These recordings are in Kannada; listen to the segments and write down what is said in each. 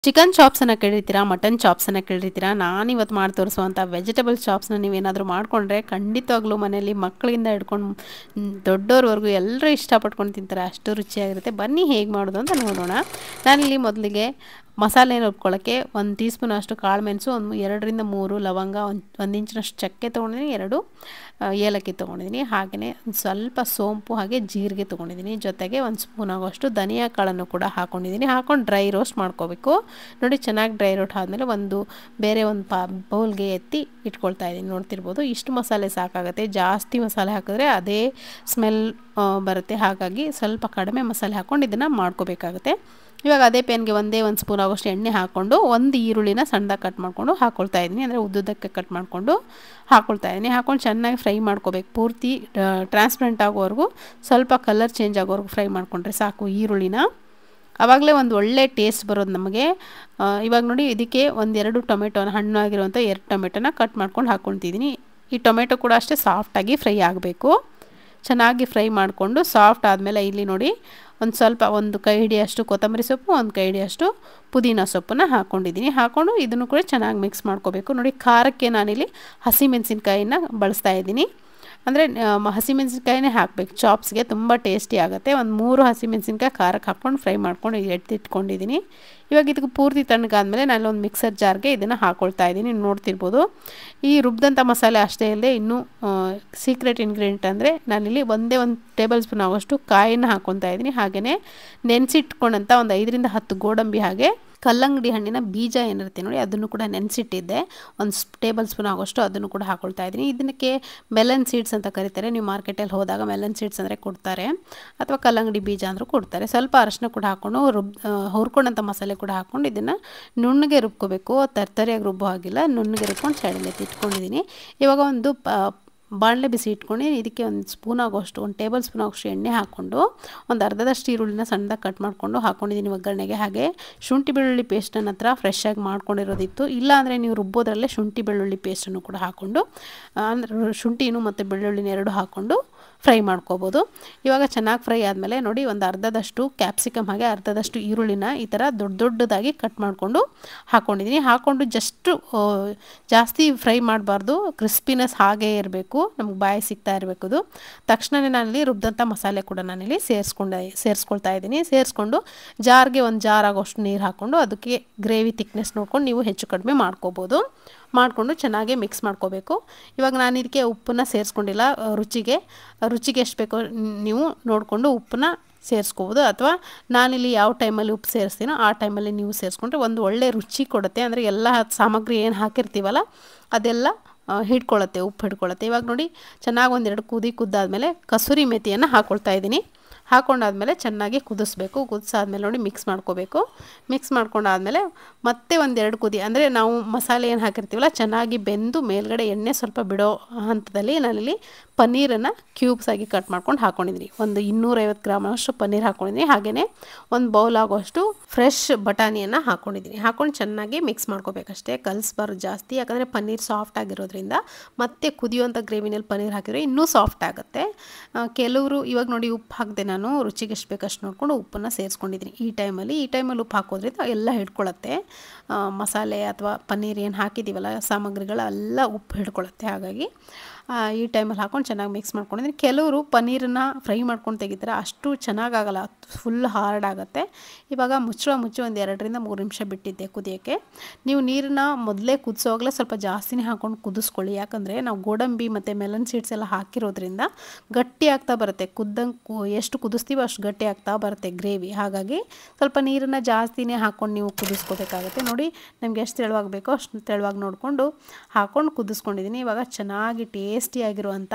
Chicken ಚಾಪ್ಸನ್ನು ಕೇಳಿರ್ತೀರಾ, mutton ಚಾಪ್ಸನ್ನು ಕೇಳಿರ್ತೀರಾ. ನಾನಿವತ್ತು ಮಾಡಿ ತೋರಿಸುವಂಥ ವೆಜಿಟಬಲ್ ಚಾಪ್ಸ್ನ ನೀವೇನಾದರೂ ಮಾಡಿಕೊಂಡ್ರೆ ಖಂಡಿತವಾಗ್ಲೂ ಮನೆಯಲ್ಲಿ ಮಕ್ಕಳಿಂದ ಹಿಡ್ಕೊಂಡು ದೊಡ್ಡೋರ್ವರೆಗೂ ಎಲ್ಲರೂ ಇಷ್ಟಪಟ್ಕೊಂಡು ತಿಂತಾರೆ. ಅಷ್ಟು ರುಚಿಯಾಗಿರುತ್ತೆ. ಬನ್ನಿ ಹೇಗೆ ಮಾಡೋದು ಅಂತ ನೋಡೋಣ. ನಾನಿಲ್ಲಿ ಮೊದಲಿಗೆ ಮಸಾಲೆನ ರುಬ್ಕೊಳ್ಳೋಕ್ಕೆ 1 ಟೀ ಸ್ಪೂನ್ ಅಷ್ಟು ಕಾಳು ಮೆಣಸು, 2 ರಿಂದ 3 ಲವಂಗ, 1 ಇಂಚಿನಷ್ಟು ಚಕ್ಕೆ ತೊಗೊಂಡಿದ್ದೀನಿ, 2 ಏಲಕ್ಕಿ ತೊಗೊಂಡಿದ್ದೀನಿ. ಹಾಗೆಯೇ ಸ್ವಲ್ಪ ಸೋಂಪು ಹಾಗೆ ಜೀರಿಗೆ ತೊಗೊಂಡಿದ್ದೀನಿ. ಜೊತೆಗೆ 1 ಸ್ಪೂನ್ ಆಗೋಷ್ಟು ಧನಿಯಾ ಕಾಳನ್ನು ಕೂಡ ಹಾಕ್ಕೊಂಡಿದ್ದೀನಿ. ಹಾಕ್ಕೊಂಡು ಡ್ರೈ ರೋಸ್ಟ್ ಮಾಡ್ಕೋಬೇಕು. ನೋಡಿ, ಚೆನ್ನಾಗಿ ಡ್ರೈ ರೋಸ್ಟ್ ಆದಮೇಲೆ ಬೇರೆ ಒಂದು ಬೌಲ್ಗೆ ಎತ್ತಿ ಇಟ್ಕೊಳ್ತಾ ಇದ್ದೀನಿ. ನೋಡ್ತಿರ್ಬೋದು, ಇಷ್ಟು ಮಸಾಲೆ ಸಾಕಾಗುತ್ತೆ. ಜಾಸ್ತಿ ಮಸಾಲೆ ಹಾಕಿದ್ರೆ ಅದೇ ಸ್ಮೆಲ್ ಬರುತ್ತೆ. ಹಾಗಾಗಿ ಸ್ವಲ್ಪ ಕಡಿಮೆ ಮಸಾಲೆ ಹಾಕ್ಕೊಂಡು ಇದನ್ನು ಮಾಡ್ಕೋಬೇಕಾಗುತ್ತೆ. ಇವಾಗ ಅದೇ ಪ್ಯಾನ್ಗೆ 1 ಸ್ಪೂನ್ ಆಗೋಷ್ಟು ಎಣ್ಣೆ ಹಾಕ್ಕೊಂಡು 1 ಈರುಳ್ಳಿನ ಸಣ್ಣದಾಗಿ ಕಟ್ ಮಾಡಿಕೊಂಡು ಹಾಕ್ಕೊಳ್ತಾ ಇದ್ದೀನಿ. ಅಂದರೆ ಉದ್ದುದ್ದಕ್ಕೆ ಕಟ್ ಮಾಡಿಕೊಂಡು ಹಾಕ್ಕೊಳ್ತಾ ಇದ್ದೀನಿ. ಹಾಕ್ಕೊಂಡು ಚೆನ್ನಾಗಿ ಫ್ರೈ ಮಾಡ್ಕೋಬೇಕು. ಪೂರ್ತಿ ಟ್ರಾನ್ಸ್ಪರೆಂಟ್ ಆಗೋವರೆಗೂ, ಸ್ವಲ್ಪ ಕಲರ್ ಚೇಂಜ್ ಆಗೋವರೆಗೂ ಫ್ರೈ ಮಾಡಿಕೊಂಡ್ರೆ ಸಾಕು ಈರುಳ್ಳಿನ. ಆವಾಗಲೇ ಒಂದು ಒಳ್ಳೆ ಟೇಸ್ಟ್ ಬರೋದು ನಮಗೆ. ಇವಾಗ ನೋಡಿ, ಇದಕ್ಕೆ 1-2 ಟೊಮೆಟೊನ, ಹಣ್ಣಾಗಿರುವಂಥ 2 ಟೊಮೆಟೊನ ಕಟ್ ಮಾಡ್ಕೊಂಡು ಹಾಕ್ಕೊಳ್ತಿದ್ದೀನಿ. ಈ ಟೊಮೆಟೊ ಕೂಡ ಅಷ್ಟೇ ಸಾಫ್ಟಾಗಿ ಫ್ರೈ ಆಗಬೇಕು. ಚೆನ್ನಾಗಿ ಫ್ರೈ ಮಾಡಿಕೊಂಡು ಸಾಫ್ಟ್ ಆದಮೇಲೆ ಇಲ್ಲಿ ನೋಡಿ, ಒಂದು ಕೈ ಹಿಡಿಯಷ್ಟು ಕೊತ್ತಂಬರಿ ಸೊಪ್ಪು, 1 ಕೈ ಹಿಡಿಯಷ್ಟು ಪುದೀನ ಸೊಪ್ಪನ್ನು ಹಾಕ್ಕೊಂಡಿದ್ದೀನಿ. ಹಾಕ್ಕೊಂಡು ಇದನ್ನು ಕೂಡ ಚೆನ್ನಾಗಿ ಮಿಕ್ಸ್ ಮಾಡ್ಕೋಬೇಕು. ನೋಡಿ, ಖಾರಕ್ಕೆ ನಾನಿಲ್ಲಿ ಹಸಿಮೆಣಸಿನ್ಕಾಯಿನ ಬಳಸ್ತಾ ಇದ್ದೀನಿ. ಅಂದರೆ ಹಸಿಮೆಣಸಿನ್ಕಾಯಿನೇ ಹಾಕಬೇಕು. ಚಾಪ್ಸ್ಗೆ ತುಂಬ ಟೇಸ್ಟಿ ಆಗುತ್ತೆ. 3 ಹಸಿಮೆಣಸಿನ್ಕಾಯಿ ಖಾರಕ್ಕೆ ಹಾಕ್ಕೊಂಡು ಫ್ರೈ ಮಾಡ್ಕೊಂಡು ಎತ್ತಿಟ್ಕೊಂಡಿದ್ದೀನಿ. ಇವಾಗ ಇದಕ್ಕೆ ಪೂರ್ತಿ ತಣ್ಣಗಾದ್ಮೇಲೆ ನಾನು ಒಂದು ಮಿಕ್ಸರ್ ಜಾರ್ಗೆ ಇದನ್ನು ಹಾಕ್ಕೊಳ್ತಾ ಇದ್ದೀನಿ. ನೋಡ್ತಿರ್ಬೋದು, ಈ ರುಬ್ಬಿದಂಥ ಮಸಾಲೆ ಅಷ್ಟೇ ಇಲ್ಲದೆ ಇನ್ನೂ ಸೀಕ್ರೆಟ್ ಇಂಗ್ರೀಡಿಯೆಂಟ್ ಅಂದರೆ ನಾನಿಲ್ಲಿ 1 ಟೇಬಲ್ ಸ್ಪೂನ್ ಆಗೋಷ್ಟು ಕಾಯಿನ ಹಾಕ್ಕೊತಾ ಇದ್ದೀನಿ. ಹಾಗೆಯೇ ನೆನೆಸಿಟ್ಕೊಂಡಂಥ 5 ರಿಂದ 10 ಗೋಡಂಬಿ, ಹಾಗೆ ಕಲ್ಲಂಗಡಿ ಹಣ್ಣಿನ ಬೀಜ ಏನಿರುತ್ತೆ ನೋಡಿ, ಅದನ್ನು ಕೂಡ ನೆನೆಸಿಟ್ಟಿದ್ದೆ. 1 ಟೇಬಲ್ ಸ್ಪೂನ್ ಆಗೋಷ್ಟು ಅದನ್ನು ಕೂಡ ಹಾಕ್ಕೊಳ್ತಾ ಇದ್ದೀನಿ. ಇದಕ್ಕೆ ಮೆಲನ್ ಸೀಡ್ಸ್ ಅಂತ ಕರೀತಾರೆ. ನೀವು ಮಾರ್ಕೆಟಲ್ಲಿ ಹೋದಾಗ ಮೆಲನ್ ಸೀಡ್ಸ್ ಅಂದರೆ ಕೊಡ್ತಾರೆ, ಅಥವಾ ಕಲ್ಲಂಗಡಿ ಬೀಜ ಅಂದರೂ ಕೊಡ್ತಾರೆ. ಸ್ವಲ್ಪ ಅರಶಿನ ಕೂಡ ಹಾಕ್ಕೊಂಡು ಹುರ್ಕೊಂಡಂಥ ಮಸಾಲೆ ಕೂಡ ಹಾಕ್ಕೊಂಡು ಇದನ್ನು ನುಣ್ಣಗೆ ರುಬ್ಕೋಬೇಕು. ತರ್ತರಿಯಾಗಿ ರುಬ್ಬೋ ಹಾಗಿಲ್ಲ, ನುಣ್ಣಗೆ ರುಬ್ಕೊಂಡು ಸೈಡಲ್ಲಿ ಇಟ್ಕೊಂಡಿದ್ದೀನಿ. ಇವಾಗ ಒಂದು ಬಾಣಲೆ ಬಿಸಿ ಇಟ್ಕೊಂಡು ಇದಕ್ಕೆ 1 ಸ್ಪೂನ್ ಆಗೋಷ್ಟು, 1 ಟೇಬಲ್ ಸ್ಪೂನ್ ಆಗೋಷ್ಟು ಎಣ್ಣೆ ಹಾಕ್ಕೊಂಡು ಅರ್ಧದಷ್ಟು ಈರುಳ್ಳಿನ ಸಣ್ಣದಾಗಿ ಕಟ್ ಮಾಡಿಕೊಂಡು ಹಾಕ್ಕೊಂಡಿದ್ದೀನಿ ಒಗ್ಗರಣೆಗೆ. ಹಾಗೆ ಶುಂಠಿ ಬೆಳ್ಳುಳ್ಳಿ ಪೇಸ್ಟ್ ನನ್ನ ಹತ್ರ ಫ್ರೆಶ್ ಆಗಿ ಮಾಡ್ಕೊಂಡಿರೋದಿತ್ತು. ಇಲ್ಲ ಅಂದರೆ ನೀವು ರುಬ್ಬೋದ್ರಲ್ಲೇ ಶುಂಠಿ ಬೆಳ್ಳುಳ್ಳಿ ಪೇಸ್ಟನ್ನು ಕೂಡ ಹಾಕ್ಕೊಂಡು, ಅಂದರೆ ಶುಂಠಿನೂ ಮತ್ತು ಬೆಳ್ಳುಳ್ಳಿನ 2 ಹಾಕ್ಕೊಂಡು ಫ್ರೈ ಮಾಡ್ಕೋಬೋದು. ಇವಾಗ ಚೆನ್ನಾಗಿ ಫ್ರೈ ಆದಮೇಲೆ ನೋಡಿ, ಅರ್ಧದಷ್ಟು ಕ್ಯಾಪ್ಸಿಕಮ್ ಹಾಗೆ ಅರ್ಧದಷ್ಟು ಈರುಳ್ಳಿನ ಈ ಥರ ದೊಡ್ಡದಾಗಿ ಕಟ್ ಮಾಡಿಕೊಂಡು ಹಾಕ್ಕೊಂಡಿದ್ದೀನಿ. ಹಾಕ್ಕೊಂಡು ಜಾಸ್ತಿ ಫ್ರೈ ಮಾಡಬಾರ್ದು, ಕ್ರಿಸ್ಪಿನೆಸ್ ಹಾಗೇ ಇರಬೇಕು, ನಮ್ಗೆ ಬಾಯಿ ಸಿಗ್ತಾ ಇರಬೇಕು. ಅದು ತಕ್ಷಣವೇ ನಾನಿಲ್ಲಿ ರುಬ್ಬಿದಂಥ ಮಸಾಲೆ ಕೂಡ ನಾನಿಲ್ಲಿ ಸೇರಿಸ್ಕೊಳ್ತಾ ಇದ್ದೀನಿ. ಸೇರಿಸ್ಕೊಂಡು ಜಾರ್ಗೆ 1 ಜಾರ್ ಆಗೋಷ್ಟು ನೀರು ಹಾಕ್ಕೊಂಡು ಅದಕ್ಕೆ ಗ್ರೇವಿ ತಿಕ್ನೆಸ್ ನೋಡ್ಕೊಂಡು ನೀವು ಹೆಚ್ಚು ಕಡಿಮೆ ಮಾಡ್ಕೋಬೋದು. ಮಾಡಿಕೊಂಡು ಚೆನ್ನಾಗಿ ಮಿಕ್ಸ್ ಮಾಡ್ಕೋಬೇಕು. ಇವಾಗ ನಾನು ಇದಕ್ಕೆ ಉಪ್ಪನ್ನು ಸೇರಿಸ್ಕೊಂಡಿಲ್ಲ. ರುಚಿಗೆ ಎಷ್ಟು ಬೇಕೋ ನೀವು ನೋಡಿಕೊಂಡು ಉಪ್ಪನ್ನ ಸೇರಿಸ್ಕೋಬೋದು, ಅಥವಾ ನಾನಿಲ್ಲಿ ಯಾವ ಟೈಮಲ್ಲಿ ಉಪ್ಪು ಸೇರಿಸ್ತೀನೋ ಆ ಟೈಮಲ್ಲಿ ನೀವು ಸೇರಿಸ್ಕೊಂಡ್ರೆ ಒಂದು ಒಳ್ಳೆ ರುಚಿ ಕೊಡುತ್ತೆ. ಅಂದರೆ ಎಲ್ಲ ಸಾಮಗ್ರಿ ಏನು ಹಾಕಿರ್ತೀವಲ್ಲ ಅದೆಲ್ಲ ಹಿಡ್ಕೊಳ್ಳುತ್ತೆ, ಉಪ್ಪು ಹಿಡ್ಕೊಳ್ಳುತ್ತೆ. ಇವಾಗ ನೋಡಿ, ಚೆನ್ನಾಗಿ 1-2 ಕುದ್ದಾದಮೇಲೆ ಕಸೂರಿ ಮೇಥಿಯನ್ನು ಹಾಕ್ಕೊಳ್ತಾ ಇದ್ದೀನಿ. ಹಾಕ್ಕೊಂಡಾದ್ಮೇಲೆ ಚೆನ್ನಾಗಿ ಕುದಿಸ್ಬೇಕು. ಕುದಿಸಾದ್ಮೇಲೆ ನೋಡಿ, ಮಿಕ್ಸ್ ಮಾಡ್ಕೋಬೇಕು. ಮಿಕ್ಸ್ ಮಾಡ್ಕೊಂಡಾದ್ಮೇಲೆ ಮತ್ತೆ 1-2 ಕುದಿ, ಅಂದರೆ ನಾವು ಮಸಾಲೆ ಏನು ಹಾಕಿರ್ತೀವಲ್ಲ ಚೆನ್ನಾಗಿ ಬೆಂದು ಮೇಲ್ಗಡೆ ಎಣ್ಣೆ ಸ್ವಲ್ಪ ಬಿಡೋ ಹಂತದಲ್ಲಿ ನಾನಿಲ್ಲಿ ಪನ್ನೀರನ್ನು ಕ್ಯೂಬ್ಸ್ ಆಗಿ ಕಟ್ ಮಾಡ್ಕೊಂಡು ಹಾಕ್ಕೊಂಡಿದ್ದೀನಿ. 250 ಗ್ರಾಮ್ ಅಷ್ಟು ಪನ್ನೀರ್ ಹಾಕ್ಕೊಂಡಿದ್ದೀನಿ. ಹಾಗೆಯೇ 1 ಬೌಲ್ ಆಗೋಷ್ಟು ಫ್ರೆಶ್ ಬಟಾಣಿಯನ್ನು ಹಾಕ್ಕೊಂಡಿದ್ದೀನಿ. ಹಾಕ್ಕೊಂಡು ಚೆನ್ನಾಗಿ ಮಿಕ್ಸ್ ಮಾಡ್ಕೋಬೇಕಷ್ಟೇ, ಕಲಿಸ್ಬಾರ್ದು ಜಾಸ್ತಿ. ಯಾಕಂದರೆ ಪನ್ನೀರ್ ಸಾಫ್ಟ್ ಆಗಿರೋದ್ರಿಂದ ಮತ್ತೆ ಕುದಿಯುವಂಥ ಗ್ರೇವಿನಲ್ಲಿ ಪನ್ನೀರ್ ಹಾಕಿದರೆ ಇನ್ನೂ ಸಾಫ್ಟ್ ಆಗುತ್ತೆ. ಕೆಲವರು ಇವಾಗ ನೋಡಿ, ಉಪ್ಪು ಹಾಕಿದೆ ನಾನು, ರುಚಿಗೆ ಎಷ್ಟು ಬೇಕಷ್ಟು ನೋಡಿಕೊಂಡು ಉಪ್ಪನ್ನು ಸೇರಿಸ್ಕೊಂಡಿದ್ದೀನಿ. ಈ ಟೈಮಲ್ಲಿ ಉಪ್ಪು ಹಾಕೋದ್ರಿಂದ ಎಲ್ಲ ಹಿಡ್ಕೊಳ್ಳುತ್ತೆ. ಮಸಾಲೆ ಅಥವಾ ಪನ್ನೀರ್ ಏನು ಹಾಕಿದ್ದೀವಲ್ಲ ಸಾಮಗ್ರಿಗಳೆಲ್ಲ ಉಪ್ಪು ಹಿಡ್ಕೊಳ್ಳುತ್ತೆ. ಹಾಗಾಗಿ ಈ ಟೈಮಲ್ಲಿ ಹಾಕ್ಕೊಂಡು ಚೆನ್ನಾಗಿ ಮಿಕ್ಸ್ ಮಾಡ್ಕೊಂಡಿದ್ದೀನಿ. ಕೆಲವರು ಪನ್ನೀರನ್ನು ಫ್ರೈ ಮಾಡ್ಕೊಂಡು ತೆಗಿತಾರೆ, ಅಷ್ಟು ಚೆನ್ನಾಗಾಗಲ್ಲ, ಫುಲ್ ಹಾರ್ಡ್ ಆಗುತ್ತೆ. ಇವಾಗ ಮುಚ್ಚಿ 2 ರಿಂದ 3 ನಿಮಿಷ ಬಿಟ್ಟಿದ್ದೆ ಕುದಿಯೋಕ್ಕೆ. ನೀವು ನೀರನ್ನ ಮೊದಲೇ ಕುದಿಸೋವಾಗಲೇ ಸ್ವಲ್ಪ ಜಾಸ್ತಿನೇ ಹಾಕ್ಕೊಂಡು ಕುದಿಸ್ಕೊಳ್ಳಿ. ಯಾಕಂದರೆ ನಾವು ಗೋಡಂಬಿ ಮತ್ತು ಮೆಲನ್ ಸೀಡ್ಸ್ ಎಲ್ಲ ಹಾಕಿರೋದ್ರಿಂದ ಗಟ್ಟಿ ಆಗ್ತಾ ಬರುತ್ತೆ. ಎಷ್ಟು ಕುದಿಸ್ತೀವೋ ಅಷ್ಟು ಗಟ್ಟಿ ಆಗ್ತಾ ಬರುತ್ತೆ ಗ್ರೇವಿ. ಹಾಗಾಗಿ ಸ್ವಲ್ಪ ನೀರನ್ನು ಜಾಸ್ತಿನೇ ಹಾಕ್ಕೊಂಡು ನೀವು ಕುದಿಸ್ಕೋಬೇಕಾಗುತ್ತೆ. ನೋಡಿ, ನಮಗೆ ಎಷ್ಟು ತೆಳುವಾಗಿ ಬೇಕೋ ಅಷ್ಟು ತೆಳುವಾಗಿ ನೋಡಿಕೊಂಡು ಹಾಕ್ಕೊಂಡು ಕುದಿಸ್ಕೊಂಡಿದ್ದೀನಿ. ಇವಾಗ ಚೆನ್ನಾಗಿ ಟೇಸ್ಟಿಯಾಗಿರುವಂಥ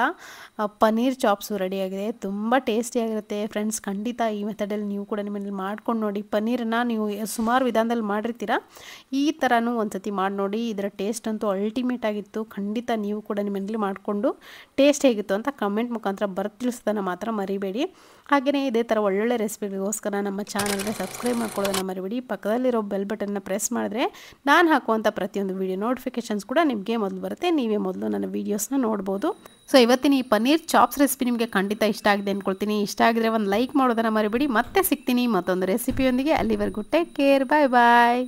ಪನ್ನೀರ್ ಚಾಪ್ಸು ರೆಡಿಯಾಗಿದೆ. ತುಂಬ ಟೇಸ್ಟಿಯಾಗಿರುತ್ತೆ ಫ್ರೆಂಡ್ಸ್. ಖಂಡಿತ ಈ ಮೆಥಡಲ್ಲಿ ನೀವು ಕೂಡ ನಿಮ್ಮಲ್ಲಿ ಮಾಡ್ಕೊಂಡು ನೋಡಿ. ಪನ್ನೀರನ್ನು ನೀವು ಸುಮಾರು ವಿಧಾನದಲ್ಲಿ ಮಾಡಿರ್ತೀರ, ಈ ಥರನೂ ಒಂದು ಸತಿ ಮಾಡಿ ನೋಡಿ. ಇದರ ಟೇಸ್ಟ್ ಅಂತೂ ಅಲ್ಟಿಮೇಟ್ ಆಗಿತ್ತು. ಖಂಡಿತ ನೀವು ಕೂಡ ನಿಮ್ಮಲ್ಲಿ ಮಾಡಿಕೊಂಡು ಟೇಸ್ಟ್ ಹೇಗಿತ್ತು ಅಂತ ಕಮೆಂಟ್ ಮುಖಾಂತರ ತಿಳಿಸೋದನ್ನು ಮಾತ್ರ ಮರಿಬೇಡಿ. ಹಾಗೆಯೇ ಇದೇ ಥರ ಒಳ್ಳೊಳ್ಳೆ ರೆಸಿಪಿಗೋಸ್ಕರ ನಮ್ಮ ಚಾನಲ್ಗೆ ಸಬ್ಸ್ಕ್ರೈಬ್ ಮಾಡ್ಕೊಳ್ಳೋದನ್ನು ಮರಿಬೇಡಿ. ಪಕ್ಕದಲ್ಲಿರೋ ಬೆಲ್ ಬಟನ್ನ ಪ್ರೆಸ್ ಮಾಡಿದ್ರೆ ನಾನು ಹಾಕುವಂಥ ಪ್ರತಿಯೊಂದು ವೀಡಿಯೋ ನೋಟಿಫಿಕೇಷನ್ಸ್ ಕೂಡ ನಿಮಗೆ ಮೊದಲು ಬರುತ್ತೆ. ನೀವೇ ಮೊದಲು ನನ್ನ ವೀಡಿಯೋಸ್ನ ನೋಡ್ಬೋದು. ಸೊ ಇವತ್ತಿನ ಈ ಪನ್ನೀರ್ ಚಾಪ್ಸ್ ರೆಸಿಪಿ ನಿಮಗೆ ಖಂಡಿತ ಇಷ್ಟ ಆಗಿದೆ ಅಂದ್ಕೊಳ್ತೀನಿ. ಇಷ್ಟ ಆಗಿದ್ರೆ ಒಂದು ಲೈಕ್ ಮಾಡೋದನ್ನು ಮರಿಬೇಡಿ. ಮತ್ತೆ ಸಿಗ್ತೀನಿ ಮತ್ತೊಂದು ರೆಸಿಪಿಯೊಂದಿಗೆ. ಅಲ್ಲಿವರೆಗೂ ಟೇಕ್ ಕೇರ್, ಬಾಯ್ ಬಾಯ್.